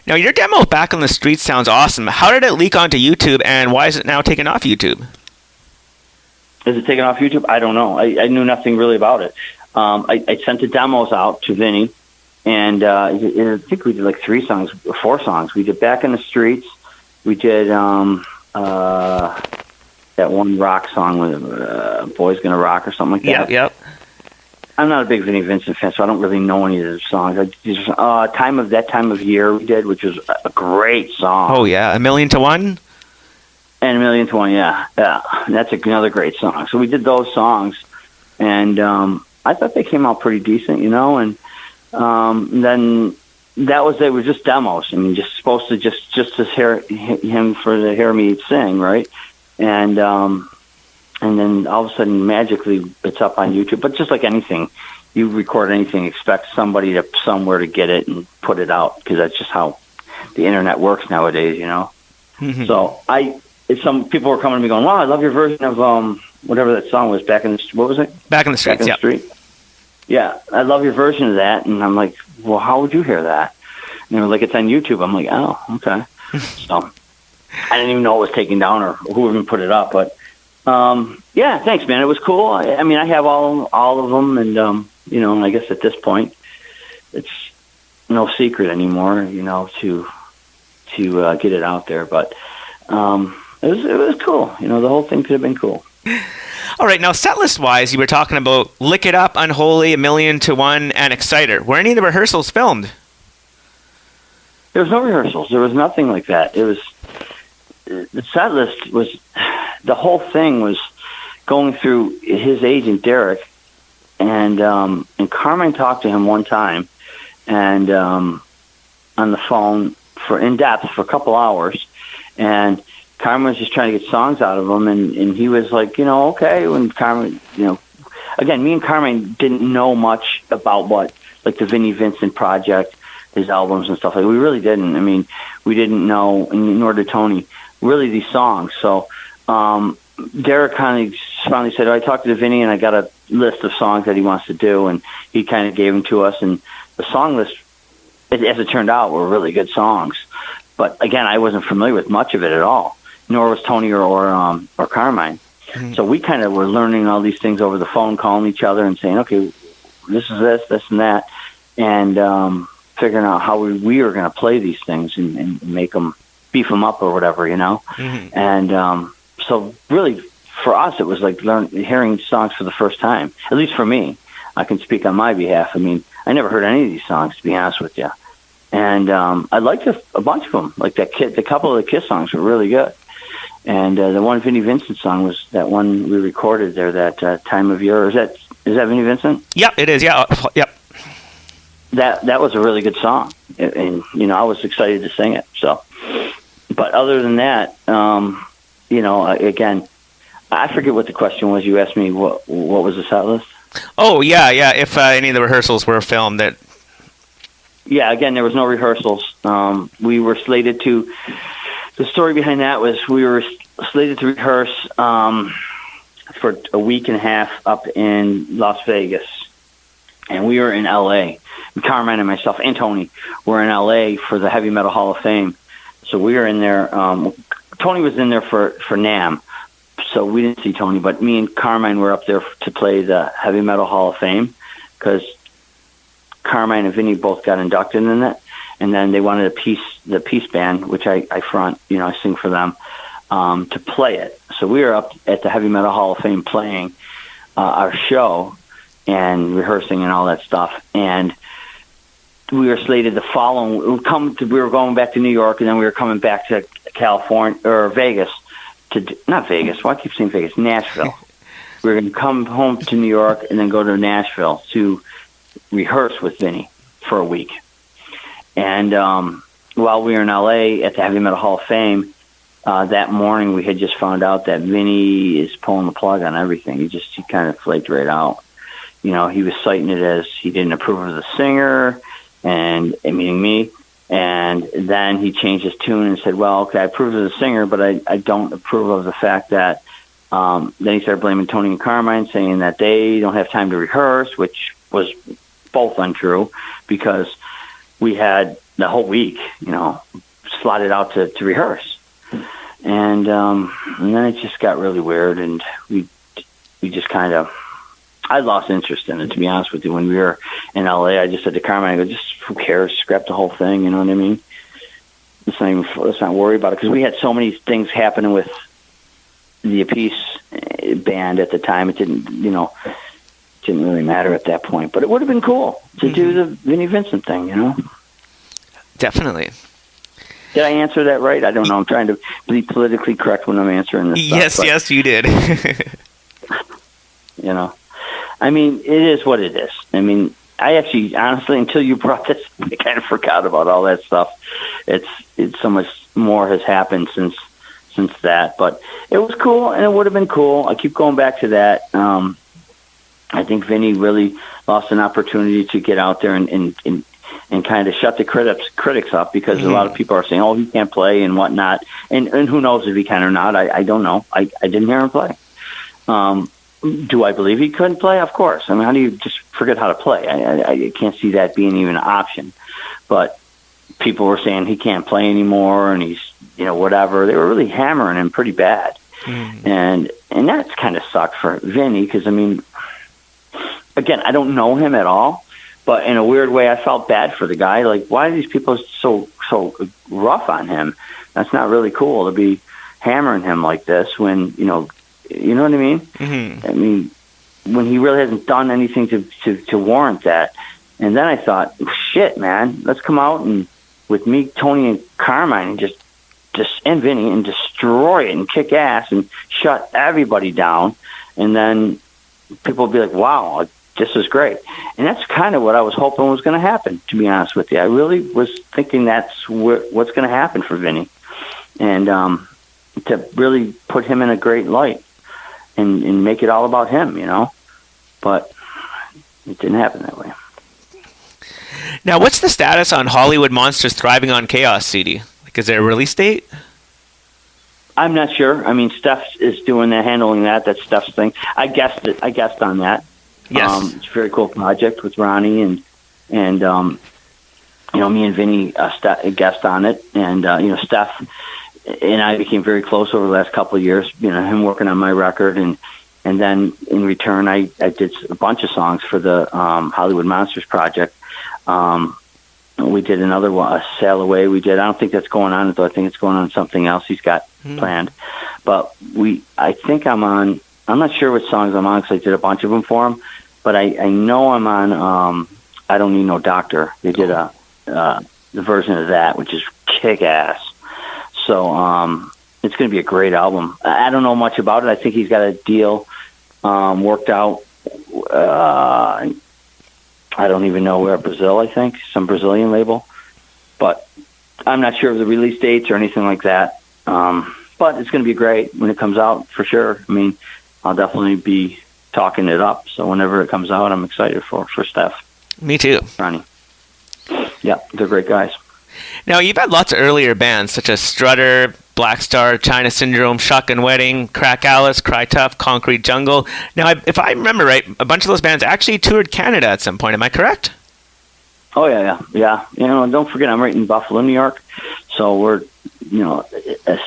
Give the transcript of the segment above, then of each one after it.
Now, your demo Back on the Streets sounds awesome. How did it leak onto YouTube, and why is it now taken off YouTube? Is it taken off YouTube? I don't know. I knew nothing really about it. I sent the demos out to Vinny, and I think we did like 4 songs. We did Back in the Streets. We did that one rock song with Boy's Gonna Rock or something like that. Yep. I'm not a big Vinnie Vincent fan, so I don't really know any of his songs. Time of Year we did, which was a great song. Oh, yeah. 1,000,000 to 1? And 1,000,000 to 1, yeah. That's another great song. So we did those songs, and I thought they came out pretty decent, and then that was, they were just demos. I mean, just supposed to just to hear him to hear me sing, right? And then all of a sudden, magically, it's up on YouTube. But just like anything, you record anything, expect somebody somewhere to get it and put it out, because that's just how the internet works nowadays, Mm-hmm. So some people were coming to me going, "Wow, I love your version of whatever that song was, what was it? Back in the Streets, Back in the Street. Yeah, I love your version of that." And I'm like, "Well, how would you hear that?" And they were like, "It's on YouTube." I'm like, "Oh, okay." So I didn't even know it was taken down or who even put it up, but yeah, thanks, man. It was cool. I mean, I have all of them, and and I guess at this point, it's no secret anymore, to get it out there. But it was cool. The whole thing could have been cool. All right, now setlist wise, you were talking about Lick It Up, Unholy, 1,000,000 to 1, and Exciter. Were any of the rehearsals filmed? There was no rehearsals. There was nothing like that. It was the set list was, the whole thing was going through his agent Derek, and Carmine talked to him one time, and on the phone in depth for a couple hours, and Carmine was just trying to get songs out of him, and he was like, okay. When Carmine, again, me and Carmine didn't know much about like the Vinnie Vincent project, his albums and stuff. Like, we really didn't. I mean, we didn't know, and nor did Tony, really these songs. So Derek kind of finally said, I talked to Vinny, and I got a list of songs that he wants to do, and he kind of gave them to us. And the song list, as it turned out, were really good songs. But again, I wasn't familiar with much of it at all, nor was Tony or Carmine. Mm-hmm. So we kind of were learning all these things over the phone, calling each other and saying, okay, this is this, and that, and figuring out how we were going to play these things and make them, beef them up or whatever, Mm-hmm. And so really, for us, it was like hearing songs for the first time, at least for me. I can speak on my behalf. I mean, I never heard any of these songs, to be honest with you. And I liked a bunch of them. Like the couple of the Kiss songs were really good. And the one Vinnie Vincent song was that one we recorded there, that Time of Year. Is that Vinnie Vincent? Yep, it is. Yeah, yep. That was a really good song, and I was excited to sing it. So, but other than that, again, I forget what the question was. You asked me what was the set list? Oh yeah. If any of the rehearsals were filmed, that. Yeah, again, there was no rehearsals. We were slated to. The story behind that was we were slated to rehearse for a week and a half up in Las Vegas, and we were in L.A. Carmine and myself and Tony were in L.A. for the Heavy Metal Hall of Fame. So we were in there. Tony was in there for NAMM, so we didn't see Tony. But me and Carmine were up there to play the Heavy Metal Hall of Fame, because Carmine and Vinny both got inducted in it. And then they wanted the Peace Band, which I front, I sing for them, to play it. So we were up at the Heavy Metal Hall of Fame playing our show and rehearsing and all that stuff. And we were slated the following. We were going back to New York, and then we were coming back to California or Vegas. Not Vegas. Why do I keep saying Vegas? Nashville. We were going to come home to New York and then go to Nashville to rehearse with Vinny for a week. And while we were in L.A. at the Heavy Metal Hall of Fame, that morning we had just found out that Vinny is pulling the plug on everything. He kind of flaked right out. He was citing it as he didn't approve of the singer, and meaning me. And then he changed his tune and said, well, okay, I approve of the singer, but I don't approve of the fact that then he started blaming Tony and Carmine, saying that they don't have time to rehearse, which was both untrue, because we had the whole week, slotted out to rehearse. And then it just got really weird, and we just kind of, I lost interest in it, to be honest with you. When we were in LA, I just said to Carmine, I go, just who cares? Scrap the whole thing, you know what I mean? Let's not worry about it, because we had so many things happening with the Appease band at the time. It didn't really matter at that point. But it would have been cool to do the Vinnie Vincent thing, Definitely. Did I answer that right? I don't know. I'm trying to be politically correct when I'm answering this stuff. Yes, you did. I mean, it is what it is. I mean, I actually, honestly, until you brought this, I kind of forgot about all that stuff. It's so much more has happened since that, but it was cool, and it would have been cool. I keep going back to that. I think Vinny really lost an opportunity to get out there and kind of shut the critics up, because a lot of people are saying, "Oh, he can't play" and whatnot. And who knows if he can or not? I don't know. I didn't hear him play. Do I believe he couldn't play? Of course. I mean, how do you just forget how to play? I can't see that being even an option. But people were saying he can't play anymore, and he's whatever. They were really hammering him pretty bad, and that's kind of sucked for Vinny, because I mean, again, I don't know him at all, but in a weird way, I felt bad for the guy. Like, why are these people so rough on him? That's not really cool to be hammering him like this when you know what I mean? Mm-hmm. I mean, when he really hasn't done anything to warrant that. And then I thought, shit, man, let's come out and with me, Tony, and Carmine, and just and Vinny, and destroy it and kick ass and shut everybody down. And then people will be like, wow, this is great. And that's kind of what I was hoping was going to happen, to be honest with you. I really was thinking that's what's going to happen for Vinny. And to really put him in a great light and make it all about him, But it didn't happen that way. Now, what's the status on Hollywood Monsters Thriving on Chaos CD? Like, is there a release date? I'm not sure. I mean, Steph is handling that. That's Steph's thing. I guessed on that. Yes. It's a very cool project with Ronnie and me and Vinny guessed on it, and Steph and I became very close over the last couple of years. Him working on my record, and then in return, I did a bunch of songs for the Hollywood Monsters project. We did another one, A Sail Away. I don't think that's going on, though. I think it's going on something else he's got planned. But I think I'm not sure what songs I'm on, because I did a bunch of them for him. But I know I'm on I Don't Need No Doctor. They did the version of that, which is kick-ass. So it's going to be a great album. I don't know much about it. I think he's got a deal worked out. I don't even know where, Brazil, I think, some Brazilian label. But I'm not sure of the release dates or anything like that. But it's going to be great when it comes out, for sure. I mean, I'll definitely be talking it up. So whenever it comes out, I'm excited for Steph. Me too. Ronnie. Yeah, they're great guys. Now, you've had lots of earlier bands, such as Strutter, Black Star, China Syndrome, Shotgun Wedding, Crack Alice, Cry Tough, Concrete Jungle. Now, if I remember right, a bunch of those bands actually toured Canada at some point. Am I correct? Oh, yeah. Don't forget, I'm right in Buffalo, New York. So we're, a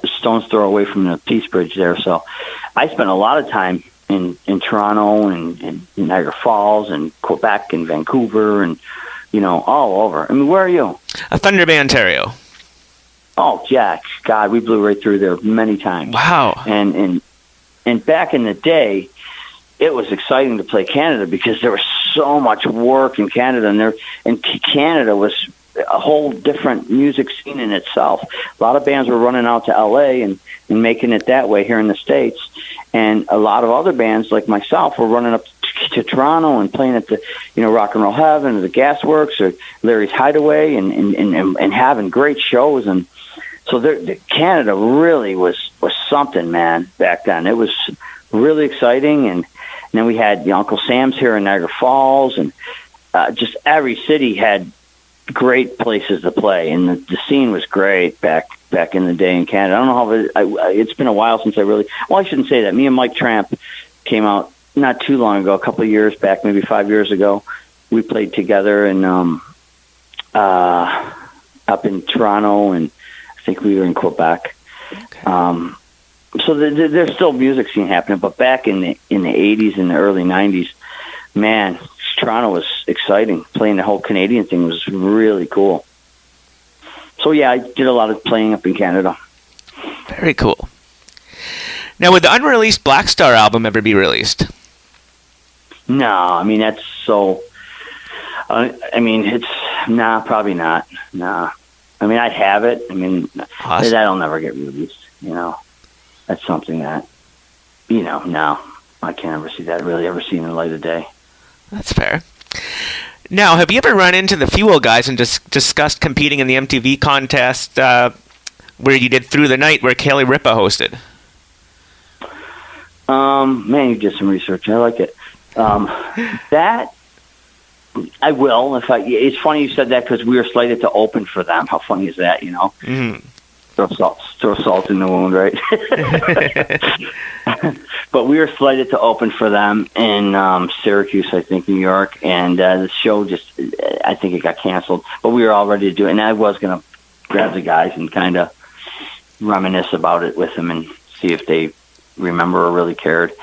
stone's throw away from the Peace Bridge there. So I spent a lot of time in Toronto and Niagara Falls and Quebec and Vancouver and, all over. I mean, where are you? Thunder Bay, Ontario. Oh, Jack, God, we blew right through there many times. Wow. And back in the day, it was exciting to play Canada, because there was so much work in Canada, and Canada was a whole different music scene in itself. A lot of bands were running out to LA and making it that way here in the States. And a lot of other bands like myself were running up to Toronto and playing at the, Rock and Roll Heaven or the Gasworks or Larry's Hideaway and having great shows. And so Canada really was something, man, back then. It was really exciting. And then we had Uncle Sam's here in Niagara Falls, and just every city had great places to play, and the scene was great back in the day in Canada. I don't know how it's been a while since I shouldn't say that. Me and Mike Tramp came out not too long ago, a couple of years back, maybe 5 years ago. We played together in up in Toronto, and I think we were in Quebec. Okay. So there's still music scene happening, but back in the 80s and the early 90s, man, Toronto was exciting. Playing the whole Canadian thing was really cool. So yeah, I did a lot of playing up in Canada. Very cool. Now, would the unreleased Black Star album ever be released? No, I mean, that's so... probably not. Nah. I mean, I'd have it. I mean, Awesome. that'll never get released, That's something that, no. I can't ever see that really ever seen the light of day. That's fair. Now, have you ever run into the Fuel guys and discussed competing in the MTV contest where you did Through the Night, where Kelly Ripa hosted? Man, you did some research. I like it. That I will. It's funny you said that because we were slated to open for them. How funny is that? Mm-hmm. Throw salt in the wound, right? But we were slated to open for them in Syracuse, I think, New York, and the show I think it got canceled. But we were all ready to do it, and I was going to grab the guys and kind of reminisce about it with them and see if they remember or really cared.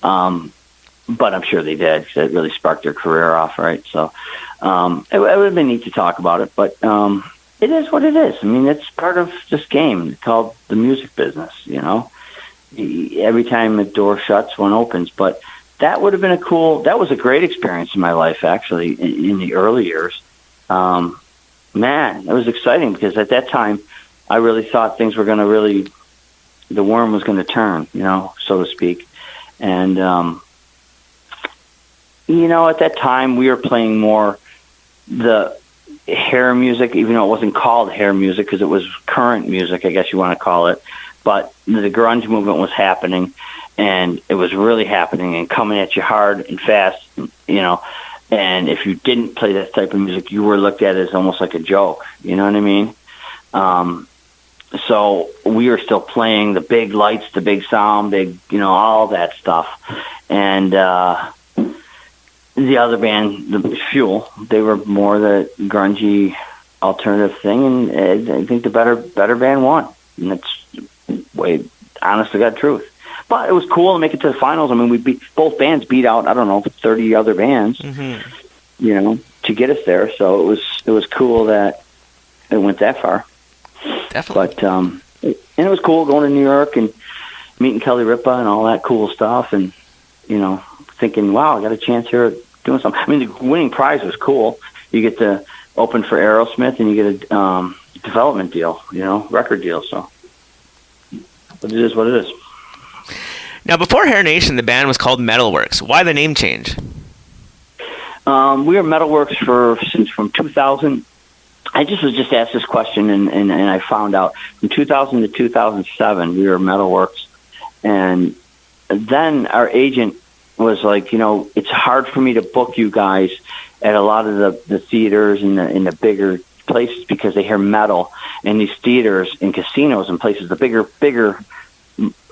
But I'm sure they did, because it really sparked their career off, right? So it would have been neat to talk about it, but it is what it is. I mean, it's part of this game called the music business, Every time a door shuts, one opens. But that would have been that was a great experience in my life, actually, in the early years. Man, it was exciting, because at that time, I really thought things were going to the worm was going to turn, so to speak. And, at that time, we were playing more the hair music, even though it wasn't called hair music, because it was current music, I guess you want to call it. But the grunge movement was happening, and it was really happening and coming at you hard and fast, And if you didn't play that type of music, you were looked at as almost like a joke. You know what I mean? So we were still playing the big lights, the big sound, all that stuff. And the other band, the Fuel, they were more the grungy alternative thing, and I think the better band won. And that's way honest to God truth. But it was cool to make it to the finals. I mean, both bands beat out, 30 other bands, to get us there. So it was cool that it went that far. Definitely. But and it was cool going to New York and meeting Kelly Ripa and all that cool stuff, and thinking, wow, I got a chance here at doing something. I mean, the winning prize was cool. You get to open for Aerosmith, and you get a development deal, record deal. So, but it is what it is. Now, before Hair Nation, the band was called Metalworks. Why the name change? We were Metalworks from 2000. I was asked this question, and I found out from 2000 to 2007 we were Metalworks, and then our agent was like, it's hard for me to book you guys at a lot of the theaters and in the bigger places, because they hear metal, and these theaters and casinos and places, the bigger,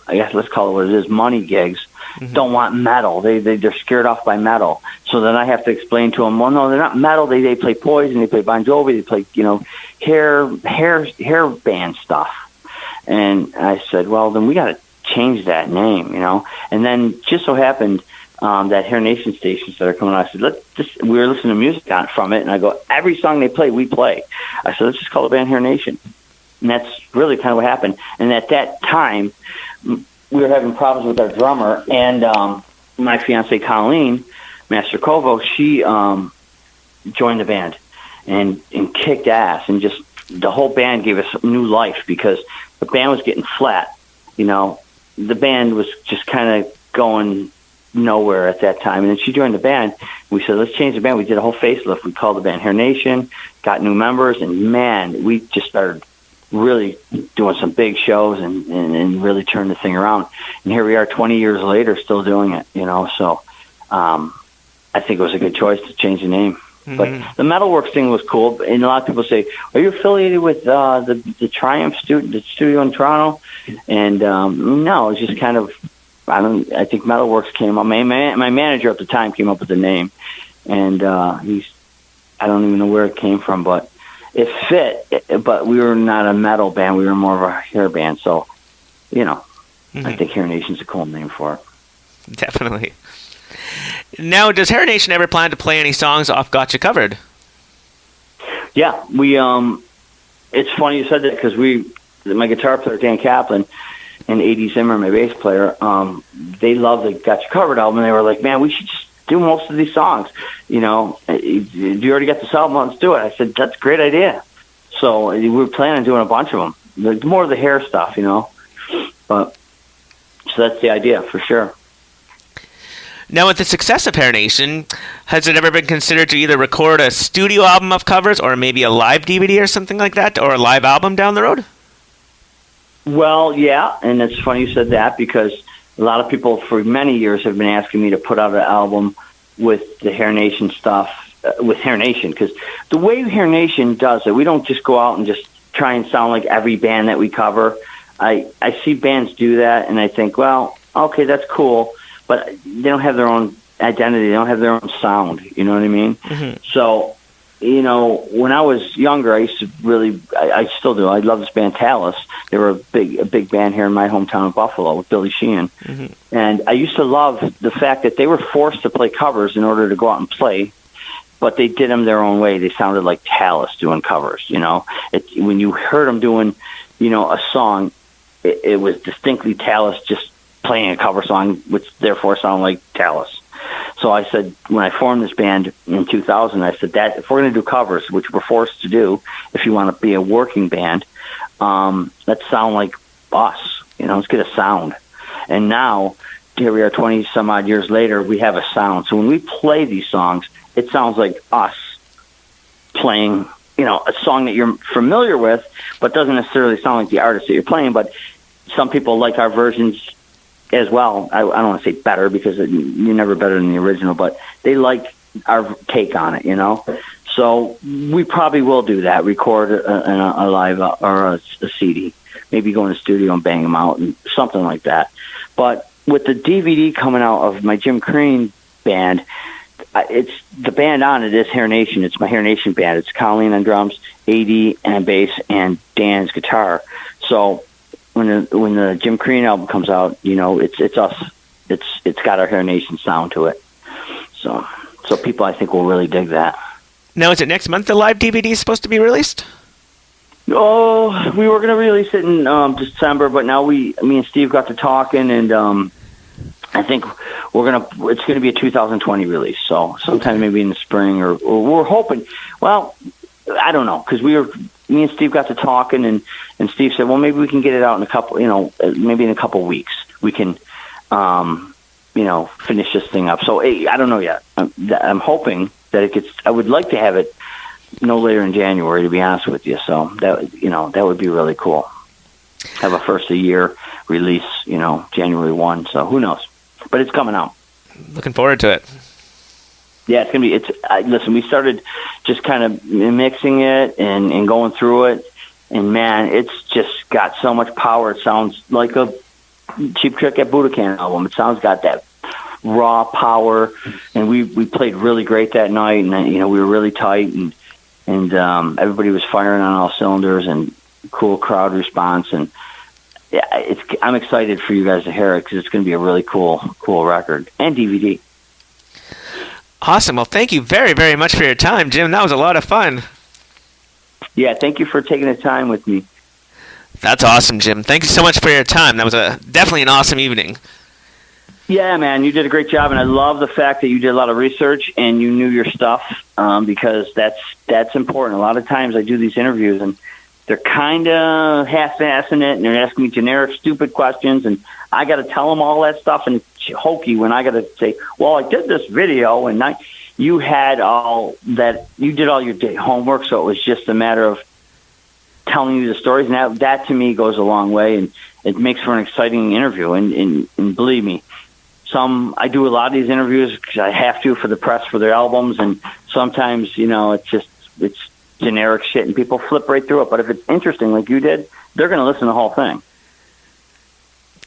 I guess let's call it what it is, money gigs, don't want metal. They're scared off by metal. So then I have to explain to them, well, no, they're not metal. They play Poison, they play Bon Jovi, they play hair band stuff. And I said, well, then we got to change that name, And then just so happened that Hair Nation stations that are coming on, I said, we were listening to music from it, and I go, every song they play, we play. I said, let's just call the band Hair Nation. And that's really kind of what happened. And at that time, we were having problems with our drummer, and my fiancée Colleen Mastercovo, she joined the band and kicked ass, and just the whole band gave us new life, because the band was getting flat. The band was just kind of going nowhere at that time. And then she joined the band. We said, let's change the band. We did a whole facelift. We called the band Hair Nation, got new members, and man, we just started really doing some big shows and really turned the thing around. And here we are 20 years later, still doing it, So I think it was a good choice to change the name. But the Metalworks thing was cool, and a lot of people say, are you affiliated with the Triumph the studio in Toronto? And no, it's just kind of, I think Metalworks came up. My manager at the time came up with the name, and I don't even know where it came from, but it fit, but we were not a metal band. We were more of a hair band. So, I think Hair Nation's a cool name for it. Definitely. Now, does Hair Nation ever plan to play any songs off Gotcha Covered? Yeah, we. It's funny you said that because my guitar player Dan Kaplan and A.D. Zimmer, my bass player, they love the Gotcha Covered album. And they were like, "Man, we should just do most of these songs. You already got this album, let's do it." I said, "That's a great idea." So we were planning on doing a bunch of them, more of the hair stuff, But so that's the idea for sure. Now, with the success of Hair Nation, has it ever been considered to either record a studio album of covers or maybe a live DVD or something like that, or a live album down the road? Well, yeah, and it's funny you said that because a lot of people for many years have been asking me to put out an album with the Hair Nation stuff, with Hair Nation, because the way Hair Nation does it, we don't just go out and just try and sound like every band that we cover. I see bands do that, and I think, well, okay, that's cool, but they don't have their own identity. They don't have their own sound. You know what I mean? Mm-hmm. So, when I was younger, I used to really, I still do. I love this band Talus. They were a big band here in my hometown of Buffalo with Billy Sheehan. Mm-hmm. And I used to love the fact that they were forced to play covers in order to go out and play, but they did them their own way. They sounded like Talus doing covers, When you heard them doing, a song, it was distinctly Talus just playing a cover song, which therefore sounded like Talus. So I said, when I formed this band in 2000, I said that if we're going to do covers, which we're forced to do, if you want to be a working band, let's sound like us. Let's get a sound. And now, here we are 20 some odd years later, we have a sound. So when we play these songs, it sounds like us playing, a song that you're familiar with, but doesn't necessarily sound like the artist that you're playing. But some people like our versions as well. I don't want to say better because you're never better than the original, but they like our take on it, So we probably will do that, record a live or a CD, maybe go in the studio and bang them out and something like that. But with the DVD coming out of my Jim Crean band, it's the band on it is Hair Nation. It's my Hair Nation band. It's Colleen on drums, AD and bass, and Dan's guitar. So when the Jim Crean album comes out, it's us. It's got our Hair Nation sound to it. So people I think will really dig that. Now, is it next month the live DVD is supposed to be released? Oh, we were going to release it in December, but now me and Steve got to talking, and I think it's going to be a 2020 release. So sometime maybe in the spring, or we're hoping. Well, I don't know, because me and Steve got to talking, and Steve said, well, maybe we can get it out in a couple, maybe in a couple weeks we can, finish this thing up. So I don't know yet. I'm hoping that it gets. I would like to have it no later in January, to be honest with you. So that would be really cool. Have a first of year release, January 1. So who knows? But it's coming out. Looking forward to it. Yeah, it's gonna be. Listen, we started just kind of mixing it and going through it, and man, it's just got so much power. It sounds like a Cheap Trick at Budokan album. It sounds got that raw power, and we played really great that night, and we were really tight, and everybody was firing on all cylinders, and cool crowd response, and yeah, I'm excited for you guys to hear it because it's going to be a really cool record and DVD. Awesome. Well, thank you very, very much for your time, Jim. That was a lot of fun. Yeah, thank you for taking the time with me. That's awesome, Jim. Thank you so much for your time. That was definitely an awesome evening. Yeah, man, you did a great job, and I love the fact that you did a lot of research and you knew your stuff because that's important. A lot of times I do these interviews, and they're kind of half-assing it, and they're asking me generic, stupid questions, and I got to tell them all that stuff, and it's hokey when I got to say, well, I did this video, and you had all that, you did all your homework, so it was just a matter of telling you the stories, and that to me goes a long way, and it makes for an exciting interview, and believe me, I do a lot of these interviews because I have to for the press for their albums, and sometimes, it's generic shit, and people flip right through it. But if it's interesting, like you did, they're going to listen to the whole thing.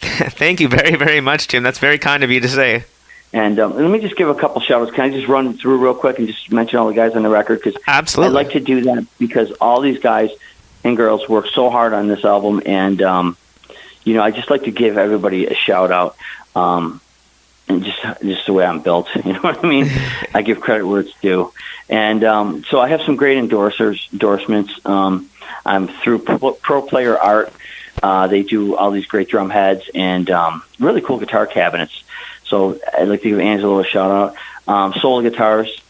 Thank you very, very much, Jim. That's very kind of you to say. And let me just give a couple shout-outs. Can I just run through real quick and just mention all the guys on the record? Because Absolutely. I'd like to do that because all these guys and girls worked so hard on this album. And, I just like to give everybody a shout-out. And just the way I'm built, you know what I mean? I give credit where it's due. And so I have some great endorsements. I'm through Pro Player Art. They do all these great drum heads and really cool guitar cabinets. So I'd like to give Angelo a shout-out. Sola Guitars,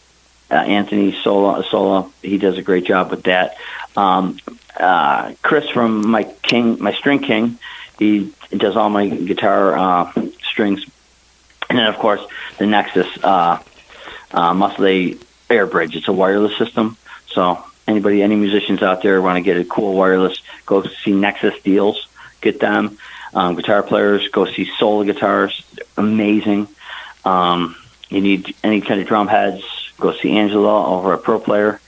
Anthony Sola, he does a great job with that. Chris from my String King, he does all my guitar strings. And then, of course, the Nexus Muscle Air Bridge. It's a wireless system. So any musicians out there want to get a cool wireless, go see Nexus Deals. Get them. Guitar players, go see Sola Guitars. Amazing. You need any kind of drum heads, go see Angela over at Pro Player.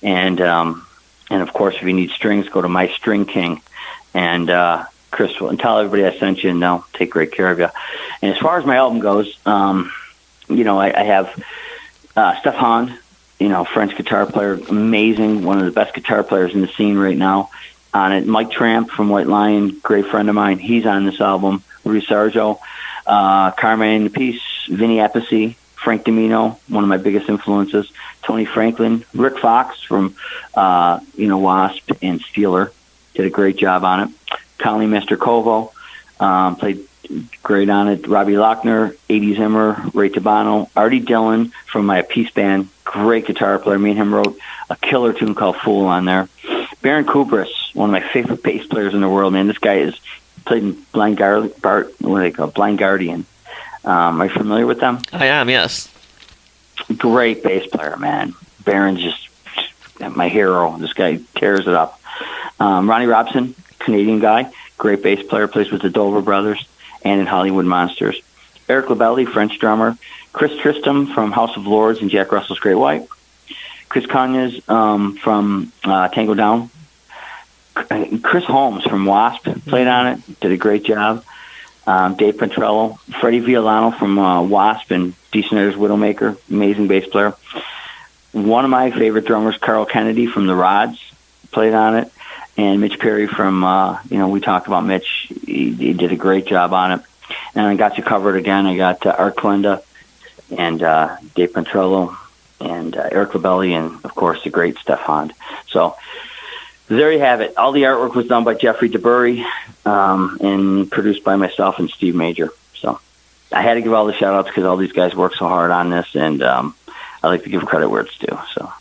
And of course, if you need strings, go to My String King. And Chris will tell everybody I sent you, and they'll take great care of you. And as far as my album goes, I have Stefan, French guitar player, amazing, one of the best guitar players in the scene right now. On it, Mike Tramp from White Lion, great friend of mine. He's on this album. Rudy Sarjo, Carmine Peace, Vinny Appice, Frank Domino, one of my biggest influences. Tony Franklin, Rick Fox from Wasp and Steeler, did a great job on it. Colleen Mastrocovo played great on it. Robbie Lochner, A.D. Zimmer, Ray Tabano, Artie Dillon from my Peace Band, great guitar player. Me and him wrote a killer tune called Fool on there. Baron Kubris, one of my favorite bass players in the world, man. This guy is played in Blind Guardian. Are you familiar with them? I am, yes. Great bass player, man. Baron's just my hero. This guy tears it up. Ronnie Robson, Canadian guy, great bass player, plays with the Dover Brothers and in Hollywood Monsters. Eric Labelli, French drummer. Chris Tristram from House of Lords and Jack Russell's Great White. Chris Conyers from Tango Down. Chris Holmes from Wasp played on it, did a great job. Dave Petrello, Freddie Violano from Wasp and D. Snyder's Widowmaker, amazing bass player. One of my favorite drummers, Carl Kennedy from the Rods, played on it. And Mitch Perry from, we talked about Mitch. He did a great job on it. And I got you covered again. I got Art Kalenda and Dave Petrello and Eric Labelli and, of course, the great Stefan. So there you have it. All the artwork was done by Jeffrey DeBurry and produced by myself and Steve Major. So I had to give all the shout-outs because all these guys worked so hard on this, and I like to give credit where it's due. So